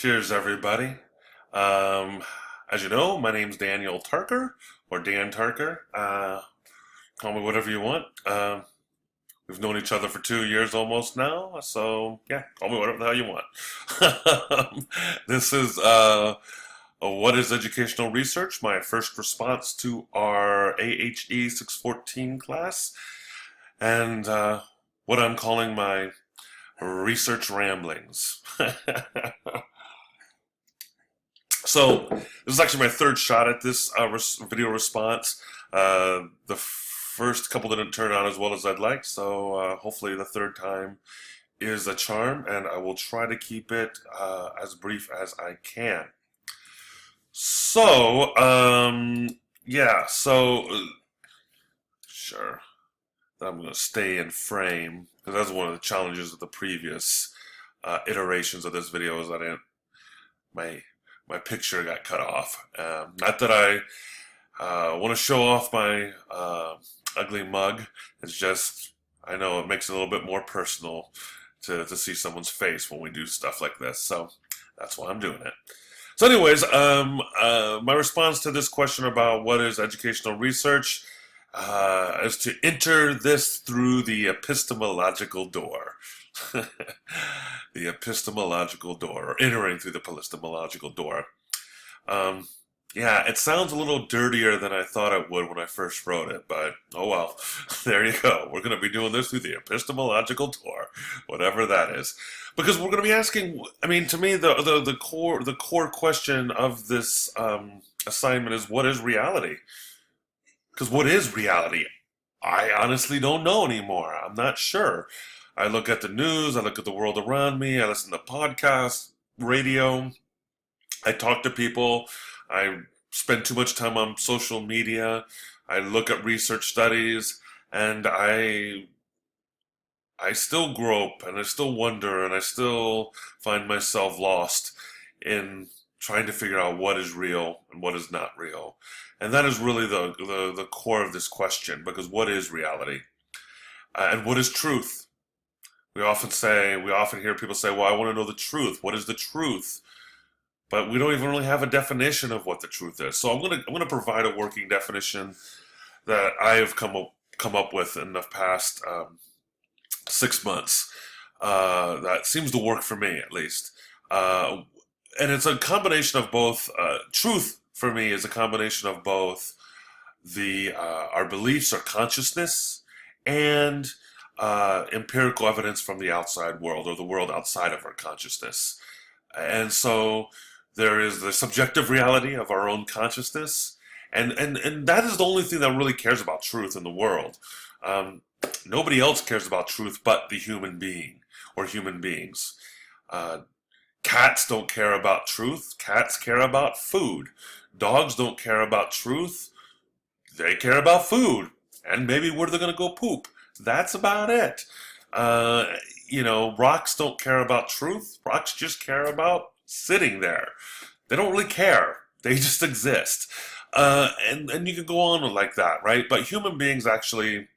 Cheers, everybody. Um, as you know, my name's Daniel Tarker, or Dan Tarker. Call me whatever you want. We've known each other for 2 years almost now, so yeah, call me whatever the hell you want. This is What is Educational Research? My first response to our AHE 614 class, and what I'm calling my research ramblings. So this is actually my third shot at this video response. The first couple didn't turn out as well as I'd like, so hopefully the third time is a charm, and I will try to keep it as brief as I can. So, yeah, so sure, I'm going to stay in frame because that's one of the challenges of the previous iterations of this video is that I didn't, my picture got cut off. Not that I want to show off my ugly mug. It's just I know it makes it a little bit more personal to see someone's face when we do stuff like this. So that's why I'm doing it. So anyways, my response to this question about what is educational research is to enter this through the epistemological door. The epistemological door, or entering through the epistemological door. Yeah, it sounds a little dirtier than I thought it would when I first wrote it, but oh well, there you go. We're going to be doing this through the epistemological door, whatever that is, because we're going to be asking. I mean, to me, the core question of this assignment is what is reality? Because what is reality? I honestly don't know anymore. I'm not sure. I look at the news, I look at the world around me, I listen to podcasts, radio, I talk to people, I spend too much time on social media, I look at research studies, and I still grope and I still wonder and I still find myself lost in trying to figure out what is real and what is not real. And that is really the core of this question, because what is reality? And what is truth? We often hear people say, well, I want to know the truth. What is the truth? But we don't even really have a definition of what the truth is. So I'm gonna provide a working definition that I have come up with in the past 6 months. That seems to work for me, at least. And it's a combination of both. Truth for me is a combination of both the our beliefs, our consciousness, and empirical evidence from the outside world, or the world outside of our consciousness. And so there is the subjective reality of our own consciousness, and that is the only thing that really cares about truth in the world. Nobody else cares about truth but the human being, or human beings. Cats don't care about truth. Cats care about food. Dogs don't care about truth. They care about food, and maybe where they're going to go poop. That's about it. Rocks don't care about truth. Rocks just care about sitting there. They don't really care. They just exist. And you can go on like that, right? But human beings actually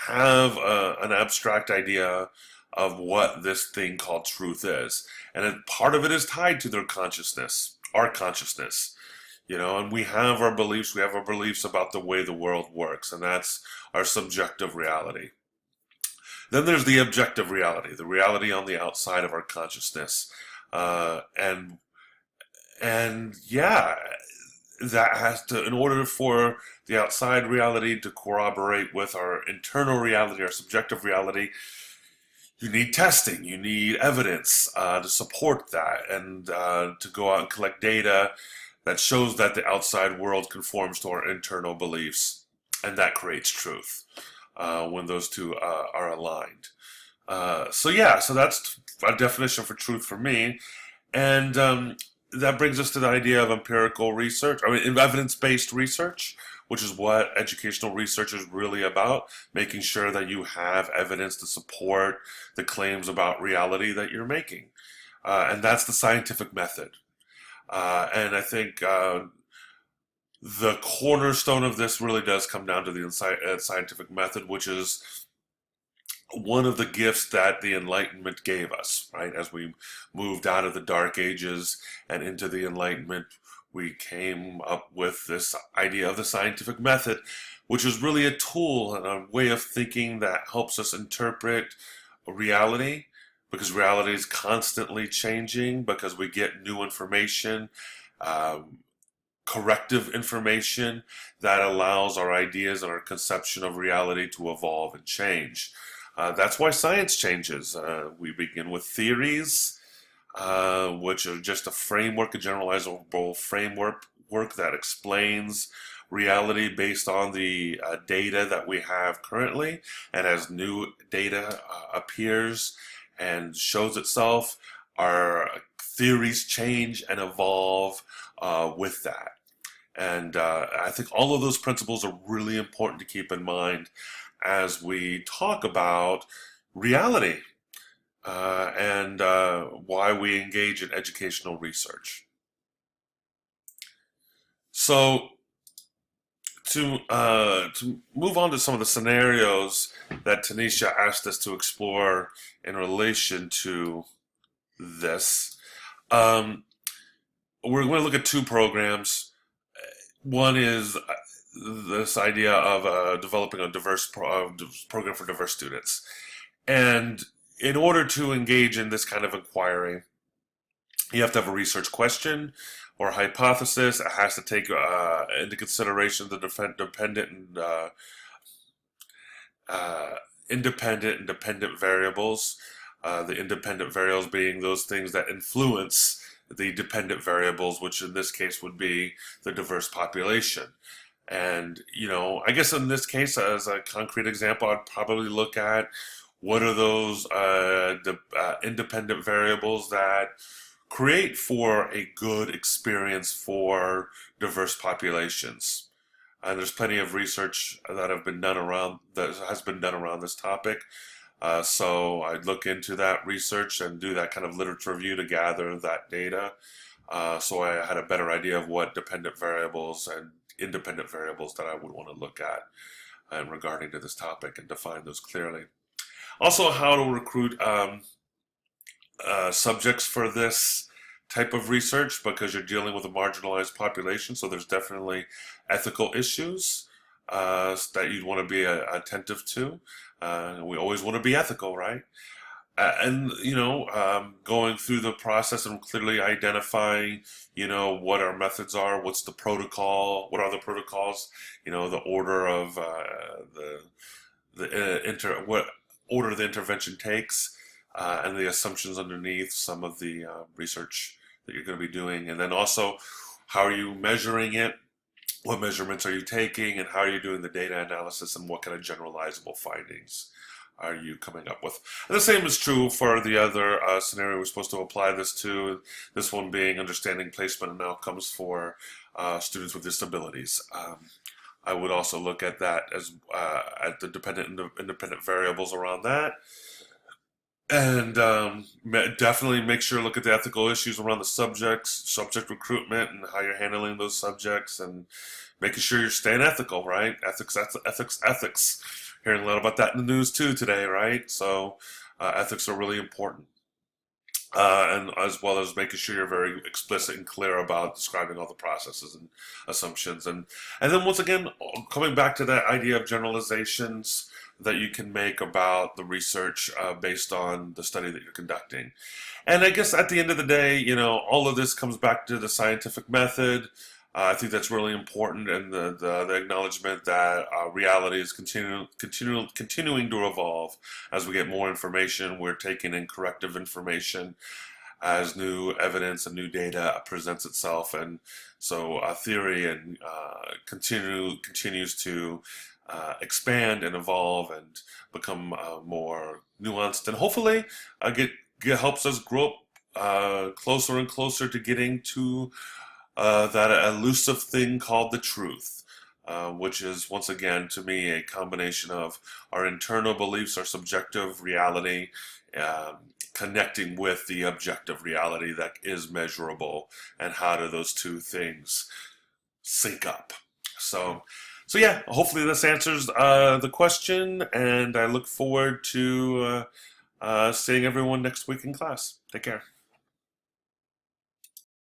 have an abstract idea of what this thing called truth is. And part of it is tied to their consciousness, our consciousness. And we have our beliefs about the way the world works, and that's our subjective reality. Then there's the objective reality, the reality on the outside of our consciousness. And yeah, that has to, in order for the outside reality to corroborate with our internal reality, our subjective reality, you need testing, you need evidence to support that, and to go out and collect data that shows that the outside world conforms to our internal beliefs, and that creates truth when those two are aligned. So that's a definition for truth for me, and that brings us to the idea of empirical research, evidence-based research, which is what educational research is really about, making sure that you have evidence to support the claims about reality that you're making. And that's the scientific method. And I think the cornerstone of this really does come down to the scientific method, which is one of the gifts that the Enlightenment gave us, right? As we moved out of the Dark Ages and into the Enlightenment, we came up with this idea of the scientific method, which is really a tool and a way of thinking that helps us interpret reality, because reality is constantly changing, because we get new information, um, corrective information that allows our ideas and our conception of reality to evolve and change. That's why science changes. We begin with theories, which are just a framework, a generalizable framework that explains reality based on the data that we have currently. And as new data appears and shows itself, our theories change and evolve with that. And I think all of those principles are really important to keep in mind as we talk about reality and why we engage in educational research. So to move on to some of the scenarios that Tanisha asked us to explore in relation to this, we're going to look at two programs. One is this idea of developing a diverse program for diverse students. And in order to engage in this kind of inquiry, you have to have a research question or hypothesis. It has to take into consideration the independent and dependent variables. The independent variables being those things that influence the dependent variables, which in this case would be the diverse population. And, I guess in this case, as a concrete example, I'd probably look at what are those independent variables that create for a good experience for diverse populations. And there's plenty of research that has been done around this topic. So I'd look into that research and do that kind of literature review to gather that data. So I had a better idea of what dependent variables and independent variables that I would want to look at regarding to this topic and define those clearly. Also, how to recruit subjects for this type of research, because you're dealing with a marginalized population, so there's definitely ethical issues that you'd want to be attentive to. We always want to be ethical, right? And going through the process and clearly identifying what our methods are, what's the protocol, what are the protocols, the order of what order the intervention takes, and the assumptions underneath some of the research that you're going to be doing. And then also, how are you measuring it? What measurements are you taking, and how are you doing the data analysis, and what kind of generalizable findings are you coming up with? And the same is true for the other scenario we're supposed to apply this to, this one being understanding placement and outcomes for students with disabilities. I would also look at that as at the dependent and independent variables around that. And definitely make sure to look at the ethical issues around the subject recruitment, and how you're handling those subjects, and making sure you're staying ethical, right? Ethics. Hearing a lot about that in the news too today, right? So ethics are really important. And as well as making sure you're very explicit and clear about describing all the processes and assumptions. And then once again, coming back to that idea of generalizations that you can make about the research based on the study that you're conducting. And I guess at the end of the day, all of this comes back to the scientific method. I think that's really important, and the acknowledgement that reality is continuing to evolve as we get more information. We're taking in corrective information as new evidence and new data presents itself, and so theory and continues to expand and evolve and become more nuanced, and hopefully helps us grow closer and closer to getting to that elusive thing called the truth, which is, once again, to me, a combination of our internal beliefs, our subjective reality, connecting with the objective reality that is measurable, and how do those two things sync up. So So yeah, hopefully this answers the question, and I look forward to seeing everyone next week in class. Take care.